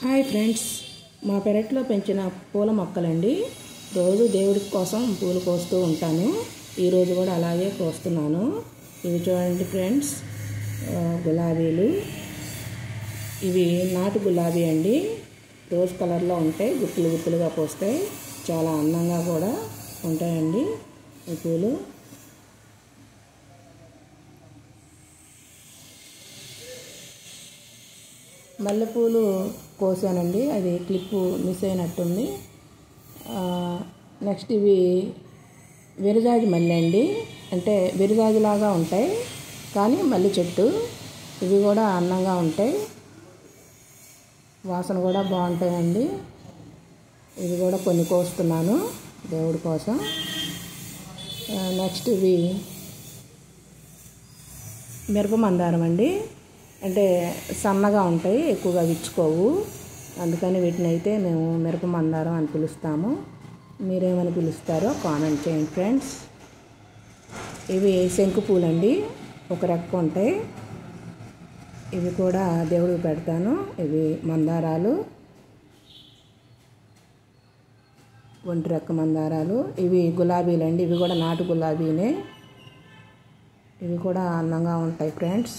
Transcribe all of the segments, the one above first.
Hi friends, మా పెరట్లో పెంచిన పూల మొక్కలండి. రోజు దేవుడి కోసం పూలు కోస్తూ ఉంటాను. ఈరోజు కూడా అలాగే కోస్తున్నాను. ఇవి చూడండి ఫ్రెండ్స్, గులాబీలు. ఇవి నాటు గులాబీ అండి. రోజ్ కలర్లో ఉంటాయి, గుత్తులు గుత్తులుగా పోస్తాయి. చాలా అందంగా కూడా ఉంటాయండి ఈ పూలు. మల్లెపూలు కోసానండి, అది క్లిప్పు మిస్ అయినట్టుంది. నెక్స్ట్ ఇవి విరజాజి మల్లె అండి. అంటే విరజాజిలాగా ఉంటాయి కానీ మల్లె చెట్టు. ఇవి కూడా అందంగా ఉంటాయి, వాసన కూడా బాగుంటాయండి. ఇవి కూడా కొన్ని కోస్తున్నాను దేవుడి కోసం. నెక్స్ట్ ఇవి మిరప మందారం అండి. అంటే సన్నగా ఉంటాయి, ఎక్కువగా విచ్చుకోవు. అందుకని వీటిని అయితే మేము మిరప మందారం అని పిలుస్తాము. మీరేమని పిలుస్తారో కామెంట్ చేయండి ఫ్రెండ్స్. ఇవి శంకు పూలండి, ఒక రెక్క ఉంటాయి. ఇవి కూడా దేవుడికి పెడతాను. ఇవి మందారాలు, ఒంటి రెక్క మందారాలు. ఇవి గులాబీలండి, ఇవి కూడా నాటు గులాబీనే. ఇవి కూడా అందంగా ఉంటాయి ఫ్రెండ్స్.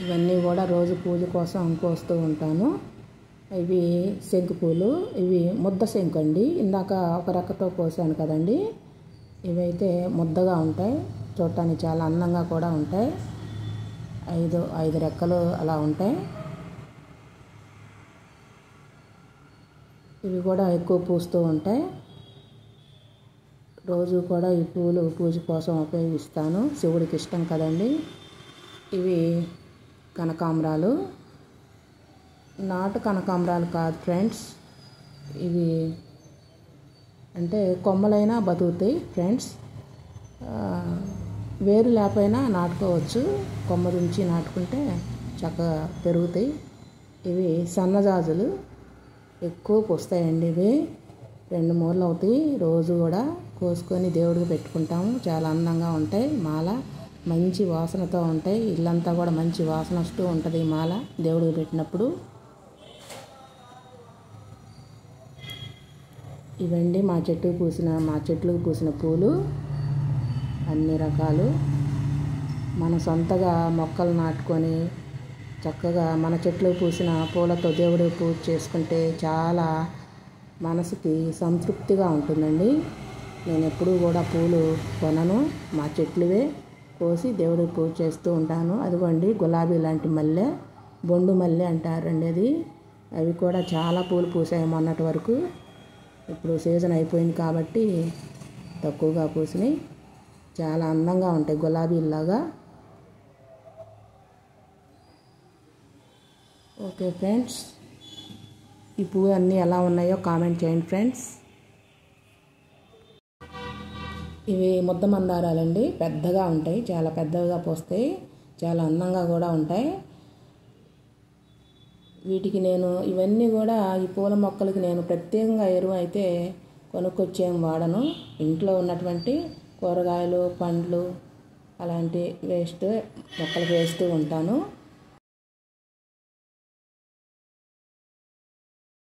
ఇవన్నీ కూడా రోజు పూజ కోసం కోస్తూ ఉంటాను. ఇవి శంకు పూలు, ఇవి ముద్ద శంకు అండి. ఇందాక ఒక రెక్కతో కోసాను కదండి, ఇవైతే ముద్దగా ఉంటాయి. చూడటానికి చాలా అందంగా కూడా ఉంటాయి. ఐదు రెక్కలు అలా ఉంటాయి. ఇవి కూడా ఎక్కువ పూస్తూ ఉంటాయి. రోజు కూడా ఈ పూలు పూజ కోసం ఉపయోగిస్తాను, శివుడికి ఇష్టం కదండి. ఇవి కనకాంబరాలు, నాటు కనకాంబరాలు కాదు ఫ్రెండ్స్. ఇవి అంటే కొమ్మలైనా బతుకుతాయి ఫ్రెండ్స్. వేరు లేకపోయినా నాటుకోవచ్చు, కొమ్మ నుంచి నాటుకుంటే చక్కగా పెరుగుతాయి. ఇవి సన్నజాజులు, ఎక్కువ పూస్తాయండి. ఇవి 2 మూరలు అవుతాయి. రోజు కూడా కోసుకొని దేవుడికి పెట్టుకుంటాము. చాలా అందంగా ఉంటాయి. మాల మంచి వాసనతో ఉంటాయి. ఇల్లంతా కూడా మంచి వాసన వస్తూ ఉంటుంది ఈ మాల దేవుడికి పెట్టినప్పుడు. ఇవండి మా చెట్లకు పూసిన పూలు, అన్ని రకాలు. మన సొంతగా మొక్కలు నాటుకొని చక్కగా మన చెట్లు పూసిన పూలతో దేవుడికి పూజ చేసుకుంటే చాలా మనసుకి సంతృప్తిగా ఉంటుందండి. నేను ఎప్పుడూ కూడా పూలు కొనను, మా చెట్లువే కోసి దేవుడికి పూజ చేస్తూ ఉంటాను. అదిగోండి గులాబీ లాంటి మల్లె, బొండు మల్లె అంటారండి అది. అవి కూడా చాలా పూలు పూసాయి మొన్నటి వరకు. ఇప్పుడు సీజన్ అయిపోయింది కాబట్టి తక్కువగా పూసినాయి. చాలా అందంగా ఉంటాయి గులాబీలాగా. ఓకే ఫ్రెండ్స్, ఈ పువ్వు అన్నీ ఎలా ఉన్నాయో కామెంట్ చేయండి ఫ్రెండ్స్. ఇవి ముద్ద మందారాలండి, పెద్దగా ఉంటాయి, చాలా పెద్దగా పోస్తాయి, చాలా అందంగా కూడా ఉంటాయి. వీటికి నేను ఇవన్నీ కూడా ఈ పూల మొక్కలకి నేను ప్రత్యేకంగా ఎరువు అయితే కొనుక్కొచ్చేం వాడను. ఇంట్లో ఉన్నటువంటి కూరగాయలు, పండ్లు అలాంటి వేస్ట్ మొక్కలకు వేస్తూ ఉంటాను.